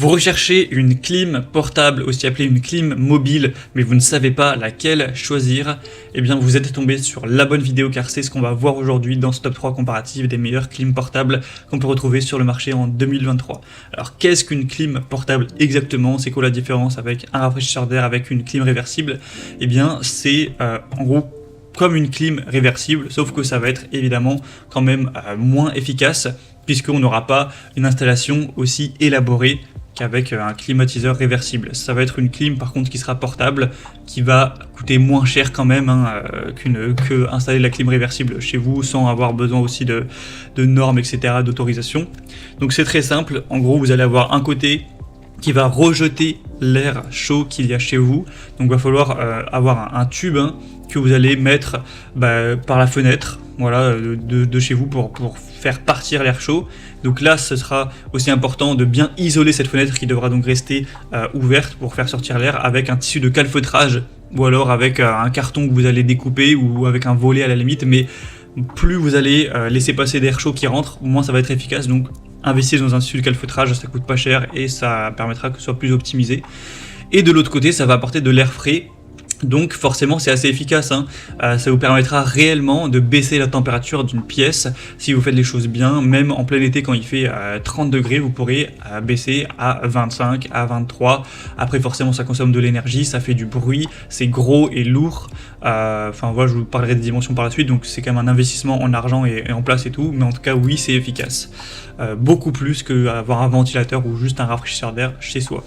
Vous recherchez une clim portable, aussi appelée une clim mobile, mais vous ne savez pas laquelle choisir, eh bien vous êtes tombé sur la bonne vidéo car c'est ce qu'on va voir aujourd'hui dans ce top 3 comparatif des meilleures clims portables qu'on peut retrouver sur le marché en 2023. Alors qu'est-ce qu'une clim portable exactement? C'est quoi la différence avec un rafraîchisseur d'air avec une clim réversible? Eh bien c'est en gros comme une clim réversible, sauf que ça va être évidemment quand même moins efficace puisqu'on n'aura pas une installation aussi élaborée qu'avec un climatiseur réversible. Ça va être une clim par contre qui sera portable, qui va coûter moins cher quand même que installer la clim réversible chez vous sans avoir besoin aussi de normes, etc., d'autorisation. Donc c'est très simple, en gros vous allez avoir un côté qui va rejeter l'air chaud qu'il y a chez vous, donc il va falloir avoir un tube que vous allez mettre par la fenêtre, voilà, de chez vous pour faire partir l'air chaud. Donc là ce sera aussi important de bien isoler cette fenêtre qui devra donc rester ouverte pour faire sortir l'air avec un tissu de calfeutrage ou alors avec un carton que vous allez découper ou avec un volet à la limite, mais plus vous allez laisser passer d'air chaud qui rentre, moins ça va être efficace. Donc investissez dans un tissu de calfeutrage, ça coûte pas cher et ça permettra que ce soit plus optimisé. Et de l'autre côté ça va apporter de l'air frais. Donc forcément c'est assez efficace, ça vous permettra réellement de baisser la température d'une pièce si vous faites les choses bien. Même en plein été quand il fait 30 degrés vous pourrez baisser à 25, à 23. Après forcément ça consomme de l'énergie, ça fait du bruit, c'est gros et lourd. Enfin voilà, je vous parlerai des dimensions par la suite, donc c'est quand même un investissement en argent et en place et tout. Mais en tout cas oui c'est efficace, beaucoup plus qu'avoir un ventilateur ou juste un rafraîchisseur d'air chez soi.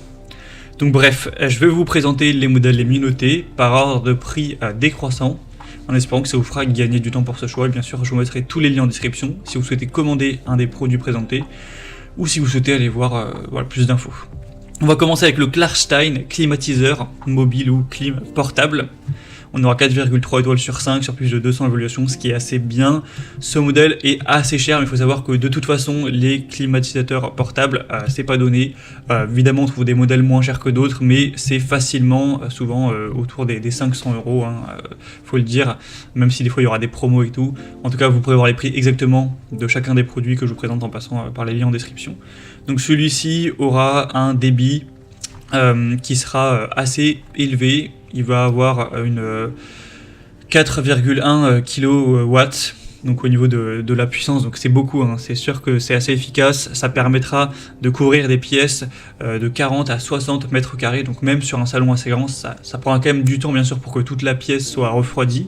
Donc bref, je vais vous présenter les modèles les mieux notés par ordre de prix décroissant, en espérant que ça vous fera gagner du temps pour ce choix. Et bien sûr, je vous mettrai tous les liens en description si vous souhaitez commander un des produits présentés ou si vous souhaitez aller voir voilà, plus d'infos. On va commencer avec le Klarstein climatiseur mobile ou clim portable. On aura 4,3 étoiles sur 5 sur plus de 200 évaluations, ce qui est assez bien. Ce modèle est assez cher, mais il faut savoir que de toute façon, les climatisateurs portables, c'est pas donné. Évidemment, on trouve des modèles moins chers que d'autres, mais c'est facilement, souvent autour des 500 €, faut le dire, même si des fois il y aura des promos et tout. En tout cas, vous pourrez voir les prix exactement de chacun des produits que je vous présente en passant par les liens en description. Donc celui-ci aura un débit qui sera assez élevé. Il va avoir une 4,1 kW, donc au niveau de la puissance, donc c'est beaucoup, c'est sûr que c'est assez efficace. Ça permettra de couvrir des pièces de 40 à 60 mètres carrés, donc même sur un salon assez grand, ça prendra quand même du temps bien sûr pour que toute la pièce soit refroidie,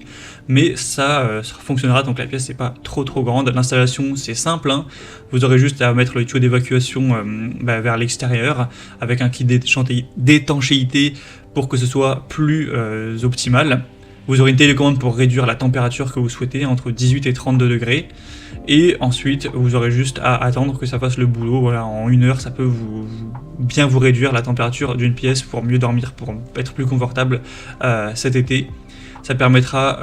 mais ça fonctionnera tant que la pièce n'est pas trop grande. L'installation c'est simple, vous aurez juste à mettre le tuyau d'évacuation vers l'extérieur avec un kit d'étanchéité pour que ce soit plus optimal. Vous aurez une télécommande pour réduire la température que vous souhaitez entre 18 et 32 degrés. Et ensuite, vous aurez juste à attendre que ça fasse le boulot. Voilà, en 1 heure, ça peut bien vous réduire la température d'une pièce pour mieux dormir, pour être plus confortable cet été. Ça permettra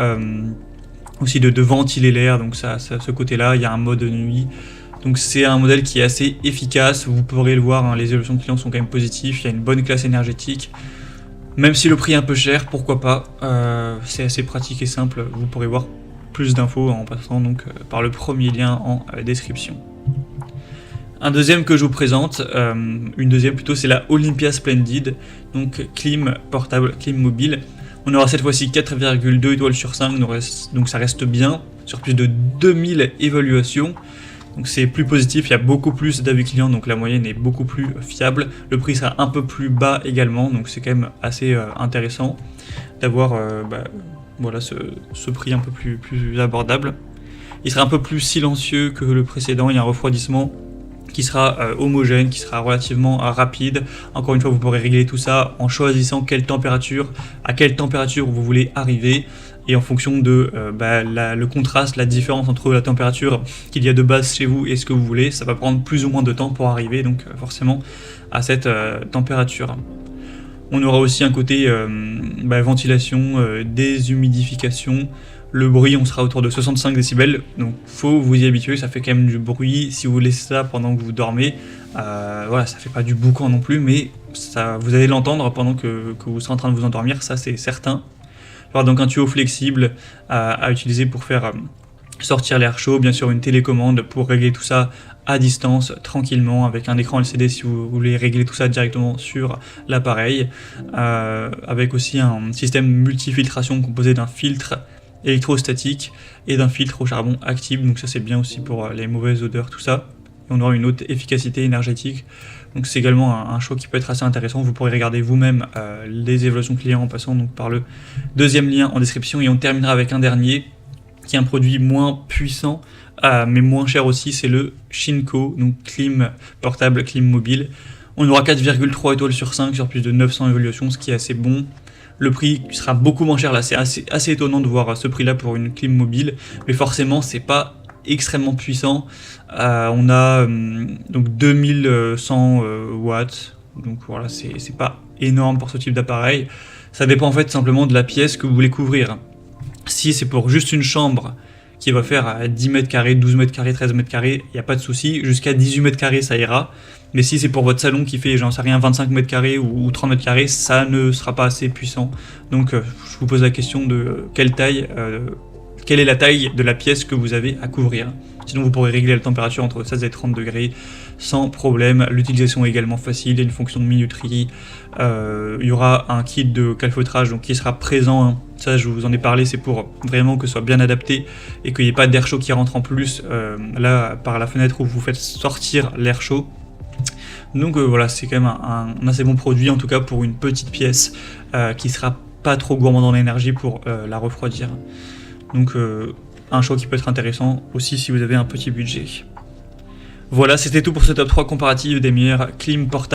aussi de ventiler l'air, donc ce côté-là, il y a un mode nuit. Donc c'est un modèle qui est assez efficace, vous pourrez le voir, les évaluations de clients sont quand même positives, il y a une bonne classe énergétique. Même si le prix est un peu cher, pourquoi pas, c'est assez pratique et simple, vous pourrez voir plus d'infos en passant donc par le premier lien en description. Un deuxième que je vous présente, une deuxième plutôt, c'est la Olympia Splendid, donc clim portable, clim mobile. On aura cette fois-ci 4,2 étoiles sur 5, donc ça reste bien, sur plus de 2000 évaluations. Donc c'est plus positif, il y a beaucoup plus d'avis clients, donc la moyenne est beaucoup plus fiable. Le prix sera un peu plus bas également, donc c'est quand même assez intéressant d'avoir voilà, ce prix un peu plus abordable. Il sera un peu plus silencieux que le précédent, il y a un refroidissement qui sera homogène, qui sera relativement rapide. Encore une fois, vous pourrez régler tout ça en choisissant à quelle température vous voulez arriver. Et en fonction de le contraste, la différence entre la température qu'il y a de base chez vous et ce que vous voulez, ça va prendre plus ou moins de temps pour arriver donc forcément à cette température. On aura aussi un côté ventilation, déshumidification. Le bruit, on sera autour de 65 décibels, donc faut vous y habituer, ça fait quand même du bruit. Si vous laissez ça pendant que vous dormez, voilà, ça fait pas du boucan non plus, mais vous allez l'entendre pendant que vous serez en train de vous endormir, ça c'est certain. Il y aura donc un tuyau flexible à utiliser pour faire sortir l'air chaud, bien sûr une télécommande pour régler tout ça à distance, tranquillement, avec un écran LCD si vous voulez régler tout ça directement sur l'appareil, avec aussi un système multifiltration composé d'un filtre électrostatique et d'un filtre au charbon actif, donc ça c'est bien aussi pour les mauvaises odeurs, tout ça. Et on aura une haute efficacité énergétique, donc c'est également un choix qui peut être assez intéressant. Vous pourrez regarder vous-même les évaluations clients en passant donc par le deuxième lien en description, et on terminera avec un dernier qui est un produit moins puissant mais moins cher aussi, c'est le Shinko, donc clim portable, clim mobile. On aura 4,3 étoiles sur 5 sur plus de 900 évaluations, ce qui est assez bon. Le prix sera beaucoup moins cher là, c'est assez étonnant de voir ce prix là pour une clim mobile, mais forcément c'est pas extrêmement puissant. On a donc 2100 watts, donc voilà, c'est pas énorme pour ce type d'appareil. Ça dépend en fait simplement de la pièce que vous voulez couvrir. Si c'est pour juste une chambre qui va faire 10 mètres carrés, 12 mètres carrés, 13 mètres carrés, il n'y a pas de souci, jusqu'à 18 mètres carrés ça ira. Mais si c'est pour votre salon qui fait, j'en sais rien, 25 mètres carrés ou 30 mètres carrés, ça ne sera pas assez puissant. Donc je vous pose la question de quelle est la taille de la pièce que vous avez à couvrir. Sinon vous pourrez régler la température entre 16 et 30 degrés sans problème. L'utilisation est également facile, il y a une fonction de minuterie. Il y aura un kit de calfeutrage donc qui sera présent, hein. Ça je vous en ai parlé, c'est pour vraiment que ce soit bien adapté et qu'il n'y ait pas d'air chaud qui rentre en plus là par la fenêtre où vous faites sortir l'air chaud. Donc voilà, c'est quand même un assez bon produit, en tout cas pour une petite pièce qui sera pas trop gourmand en énergie pour la refroidir. Donc un choix qui peut être intéressant aussi si vous avez un petit budget. Voilà, c'était tout pour ce top 3 comparatif des meilleurs clim portables.